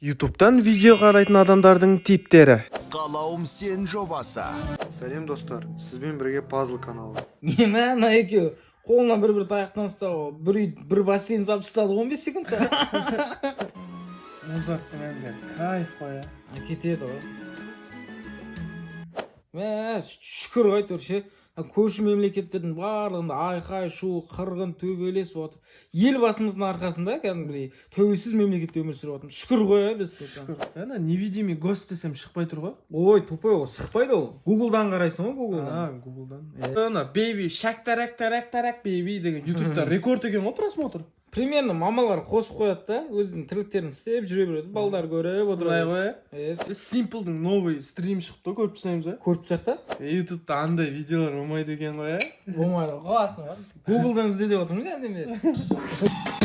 YouTube'дан видео қарайтын адамдардың типтері. Қалауым сен жобасы. Сәлем достар, сізбен бірге пазл каналы. Неме ана екеуі қолына бір таяқтан ұстап бір бассейн салып тастады 15 секундта. Музарттың әндері кайф қой. Кетеді ғой. Шүкір ғой төрше. Көрші мемлекеттердің барлығында айқай шу қырғын төбелес отыр. Ел басымыздың арқасында кәдімгідей тәуелсіз мемлекетте өмір сүріп отырмыз. Шүкір ғой біз. Шүкір. Ана невидимый гость десем шықпай тұр ғой. Ой, тупой ол шықпайды ол. Гуглдан қарайсың ғой, Гуглдан. Гуглдан. Ана бейби шак тарак бейби деген YouTube'да рекорд екен ғой просмотр. Примерно мамалар қосып қояды да, өзінің тірліктерін істеп жүре береді. Балдар көріп отырады. Simple-дің новый стрим шықты, көріп тұрсаймыз ба? Көріп сияқты? YouTube'да андай видеолар болмайды екен ғой, Болмайды, қаласың ба? Гуглдан ізде деп отырмын әндеме.